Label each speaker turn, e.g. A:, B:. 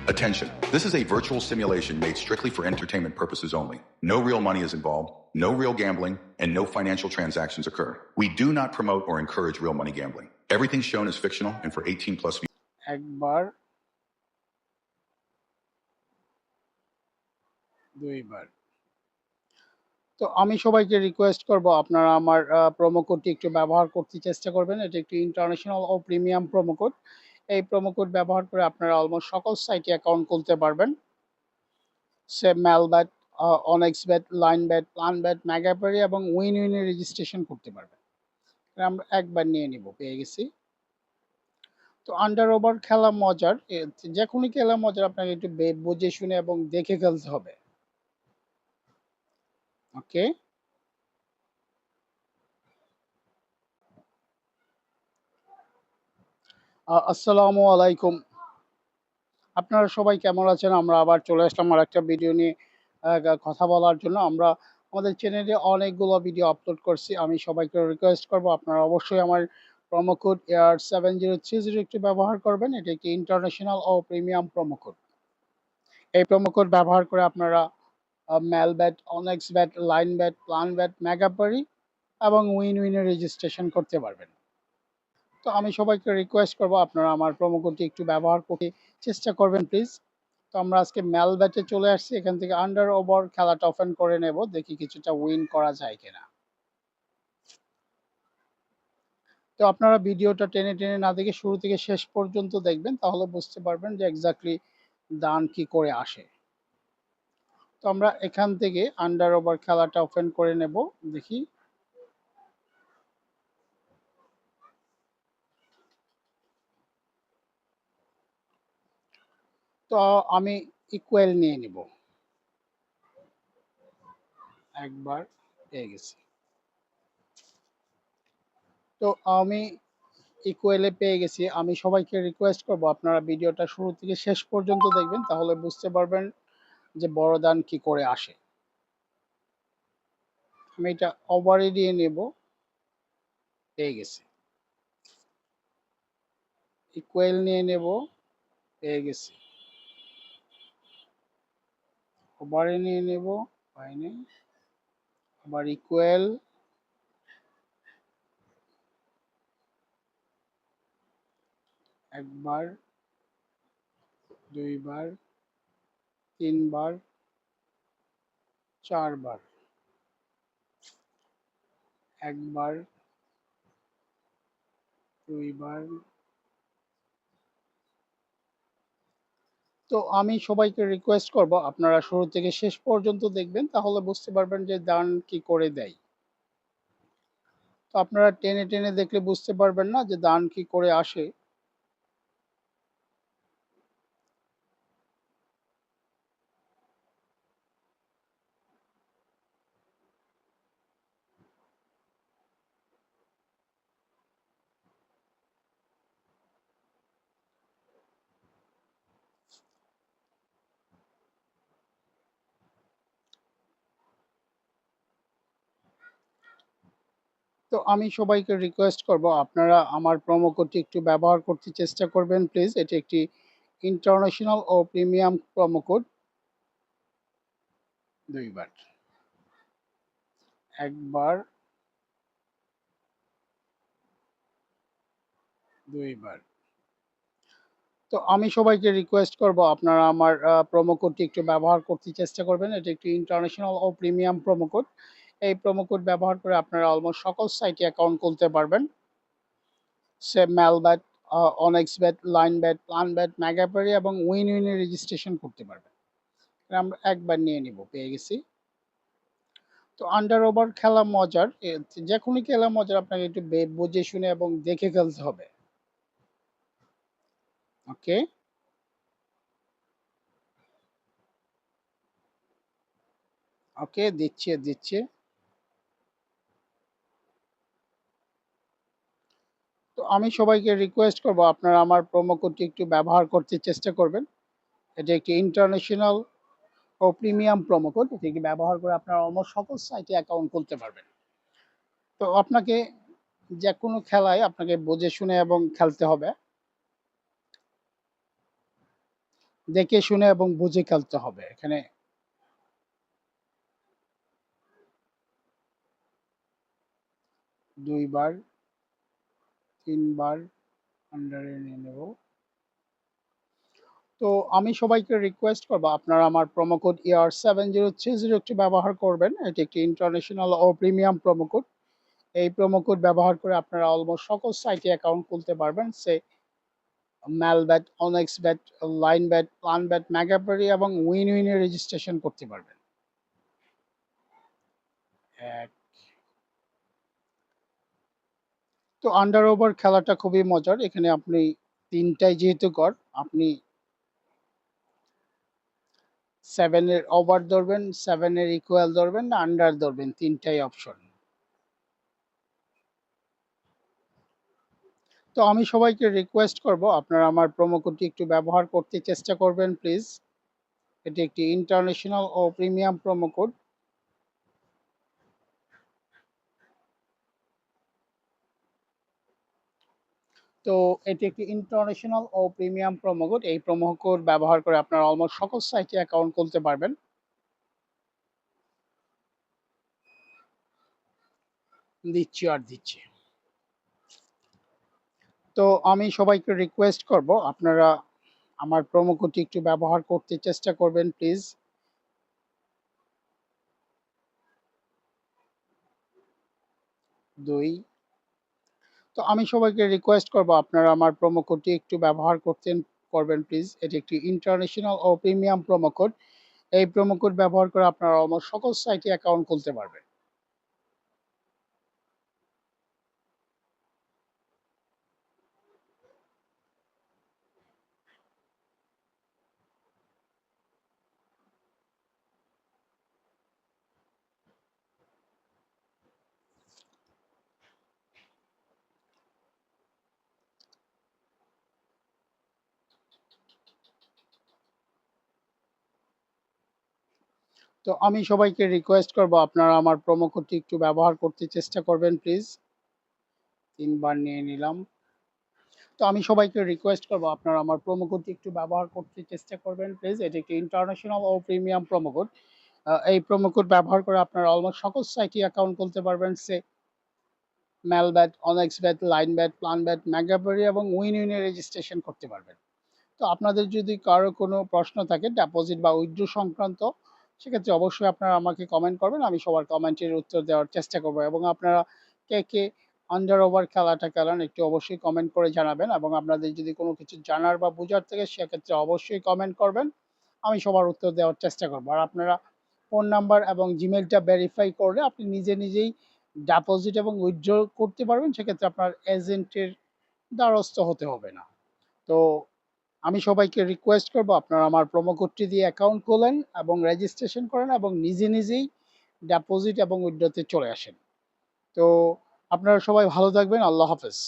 A: Attention, this is a virtual simulation made strictly for entertainment purposes only. No real money is involved, no real gambling, and no financial transactions occur. We do not promote or encourage real money gambling. Everything shown is fictional and for 18 plus.
B: একবার দুইবার। তো আমি সবাইকে request করব আপনারা আমার promo কোডটি একটু ব্যবহার করতে চেষ্টা করবেন। এটি একটি ইন্টারন্যাশনাল ও প্রিমিয়াম প্রোমো কোড। এই প্রোমো কোড ব্যবহার করে আপনারা অলমোস্ট সকল সাইটে অ্যাকাউন্ট খুলতে পারবেন। সে ম্যালব্যাট, অনেক্সবেট, লাইনব্যাট, প্ল্যানব্যাট, মেগাপ্যারি এবং উইন উইনে রেজিস্ট্রেশন করতে পারবেন। আমরা একবার নিয়ে নিব, পেয়ে গেছি। তো আন্ডার ওভার খেলা মজার, যে কোনো খেলা মজার, আপনাকে একটু বুঝে শুনে এবং দেখে খেলতে হবে। ওকে, আসসালামু আলাইকুম। আপনারা সবাই কেমন আছেন? আমরা আবার চলে আসলাম আরেকটা ভিডিও নিয়ে কথা বলার জন্য। আমরা আমাদের চ্যানেলে অনেকগুলো ভিডিও আপলোড করছি। আমি সবাইকে রিকোয়েস্ট করব আপনারা অবশ্যই আমার প্রোমো কোড AR7030 একটু ব্যবহার করবেন। এটি একটি ইন্টারন্যাশনাল ও প্রিমিয়াম প্রোমো কোড। এই প্রোমো কোড ব্যবহার করে আপনারা ম্যালব্যাট, অনেক্সব্যাট, লাইনব্যাট, প্ল্যানব্যাট, মেগাপ্যারি এবং উইন উইনে রেজিস্ট্রেশন করতে পারবেন। তো আমি সবাইকে রিকোয়েস্ট করব আপনারা আমার প্রোমো কোডটি একটু ব্যবহার করতে চেষ্টা করবেন প্লিজ। তো আমরা আজকে ম্যালব্যাটে চলে আসছি। এখান থেকে আন্ডার ওভার খেলাটা ওপেন করে নেব, দেখি কিছুটা উইন করা যায় কিনা। তো আপনারা ভিডিওটা টেনে টেনে না দেখে শুরু থেকে শেষ পর্যন্ত দেখবেন, তাহলে বুঝতে পারবেন যে এক্স্যাক্টলি দান কি করে আসে। তো আমরা এখান থেকে আন্ডার ওভার খেলাটা ওপেন করে নেব, দেখি। তো আমি ইকুয়াল নিয়ে নিব, একবার পেয়ে গেছি। তো আমি ইকুয়ালে পেয়ে গেছি। আমি সবাইকে রিকোয়েস্ট করব আপনারা ভিডিওটা শুরু থেকে শেষ পর্যন্ত দেখবেন, তাহলে বুঝতে পারবেন যে বড় দান কি করে আসে। আমি এটা ওভারে দিয়ে নেব, পেয়ে গেছি। ইকুয়াল নিয়ে নেব, পেয়ে গেছি। ওভারে নিয়ে নেব, পাইনি। আবার ইকুয়াল, একবার, দুইবার, তিনবার, চারবার, একবার, দুইবার। তো আমি সবাইকে রিকোয়েস্ট করব আপনারা শুরু থেকে শেষ পর্যন্ত দেখবেন, তাহলে বুঝতে পারবেন যে দান কি করে দেয়। তো আপনারা টেনে টেনে দেখলে বুঝতে পারবেন না যে দান কি করে আসে। তো আমি সবাইকে রিকোয়েস্ট করব আপনারা আমার প্রোমো কোডটি একটু ব্যবহার করতে চেষ্টা করবেন প্লিজ। এটি একটি ইন্টারন্যাশনাল ও প্রিমিয়াম প্রোমো কোড। দুইবার, একবার, দুইবার। তো আমি সবাইকে রিকোয়েস্ট করব আপনারা আমার প্রোমো কোডটি একটু ব্যবহার করতে চেষ্টা করবেন। এটি একটি ইন্টারন্যাশনাল ও প্রিমিয়াম প্রোমো কোড। এই প্রোমো কোড ব্যবহার করে আপনারা অলমোস্ট সকল সাইটে অ্যাকাউন্ট খুলতে পারবেন। সে ম্যালব্যাট, অনেক্সব্যাট, লাইনব্যাট, প্ল্যানব্যাট, মেগাপ্যারি এবং উইন উইনে রেজিস্ট্রেশন করতে পারবেন। আমরা একবার নিয়ে নিব, পেয়ে গেছি। তো আন্ডার ওভার খেলা মজার, যে কোনো খেলা মজার, আপনাকে একটু বুঝে শুনে এবং দেখে খেলতে হবে। ওকে, ওকে, দিচ্ছে দিচ্ছে। তো আমি সবাইকে রিকোয়েস্ট করব আপনারা আমার প্রোমো কোডটি একটু ব্যবহার করতে চেষ্টা করবেন। এটি একটি ইন্টারন্যাশনাল ও প্রিমিয়াম প্রোমো কোড। এটি ব্যবহার করে আপনারা অলমোস্ট সকল সাইটে অ্যাকাউন্ট খুলতে পারবেন। তো আপনাকে যে কোনো খেলায় আপনাকে বুঝে শুনে এবং খেলতে হবে। দেখে শুনে এবং বুঝে খেলতে হবে। এখানে ২ বার, ৩ বার আন্ডারে নিয়ে নেব। তো আমি সবাইকে রিকোয়েস্ট করব আপনারা আমার প্রোমো কোড ER7030 টি ব্যবহার করবেন। এটি একটি ইন্টারন্যাশনাল ও প্রিমিয়াম প্রোমো কোড। এই প্রোমো কোড ব্যবহার করে আপনারা অলমোস্ট সকল সাইটে অ্যাকাউন্ট খুলতে পারবেন। ম্যালব্যাট, অনেক্সব্যাট, লাইনব্যাট, প্লানব্যাট, মেগাপেরি এবং উইন-উইনে রেজিস্ট্রেশন করতে পারবেন। এক তো আন্ডার ওভার খেলাটা খুবই মজার। এখানে আপনি ৩ টায় যেহেতু গড়, আপনি 7 এর ওভার ধরবেন, 7 এর ইকুয়াল ধরবেন না আন্ডার ধরবেন, ৩ টাই অপশন। তো আমি সবাইকে রিকোয়েস্ট করব আপনারা আমার প্রোমো কোডটি একটু ব্যবহার করতে চেষ্টা করবেন প্লিজ। এটি একটি ইন্টারন্যাশনাল ও প্রিমিয়াম প্রোমো কোড। তো এটি একটি ইন্টারন্যাশনাল ও প্রিমিয়াম প্রোমো কোড। এই প্রোমো কোড ব্যবহার করে আপনারা অলমোস্ট সকল সাইটে অ্যাকাউন্ট খুলতে পারবেন। দিচ্ছি আর দিচ্ছি। তো আমি সবাইকে রিকোয়েস্ট করব আপনারা আমার প্রোমো কোডটি একটু ব্যবহার করতে চেষ্টা করবেন প্লিজ। ২ তো আমি সবাইকে রিকোয়েস্ট করব আপনারা আমার প্রোমো কোডটি একটু ব্যবহার করবেন প্লিজ। এটি একটি ইন্টারন্যাশনাল ও প্রিমিয়াম প্রোমো কোড। এই প্রোমো কোড ব্যবহার করে আপনারা অলমোস্ট সকল সাইটে অ্যাকাউন্ট খুলতে পারবেন। তো আমি সবাইকে রিকোয়েস্ট করব আপনারা আমার প্রোমো কোডটি একটু ব্যবহার করতে চেষ্টা করবেন প্লিজ। ৩ বার নিয়ে নিলাম। তো আমি সবাইকে রিকোয়েস্ট করব আপনারা আমার প্রোমো কোডটি একটু ব্যবহার করতে চেষ্টা করবেন প্লিজ। এটি একটি ইন্টারন্যাশনাল ও প্রিমিয়াম প্রোমো কোড। এই প্রোমো কোড ব্যবহার করে আপনারা অলমোস্ট সকল সাইটে অ্যাকাউন্ট খুলতে পারবেন। ম্যালব্যাট, অনেক্সব্যাট, লাইনব্যাট, প্লানব্যাট, মেগাপেরি এবং উইন-উইনে রেজিস্ট্রেশন করতে পারবেন। তো আপনাদের যদি কারো কোনো প্রশ্ন থাকে ডিপোজিট বা উইথড্র সংক্রান্ত, সেক্ষেত্রে অবশ্যই আপনারা আমাকে কমেন্ট করবেন। আমি সবার কমেন্টের উত্তর দেওয়ার চেষ্টা করব এবং আপনারা কে আন্ডার ওভার খেলাটা খেলেন একটু অবশ্যই কমেন্ট করে জানাবেন এবং আপনাদের যদি কোনো কিছু জানার বা বোঝার থাকে সেক্ষেত্রে অবশ্যই কমেন্ট করবেন। আমি সবার উত্তর দেওয়ার চেষ্টা করব। আর আপনারা ফোন নাম্বার এবং জিমেইলটা ভেরিফাই করলে আপনি নিজেই ডিপোজিট এবং উইথড্র করতে পারবেন। সেক্ষেত্রে আপনার এজেন্টের দ্বারস্থ হতে হবে না। তো আমি সবাইকে রিকোয়েস্ট করব আপনারা আমার প্রোমো কোডটি দিয়ে অ্যাকাউন্ট খোলেন এবং রেজিস্ট্রেশন করেন এবং নিজেই ডিপোজিট এবং উইথড্রতে চলে আসেন। তো আপনারা সবাই ভালো থাকবেন। আল্লাহ হাফেজ।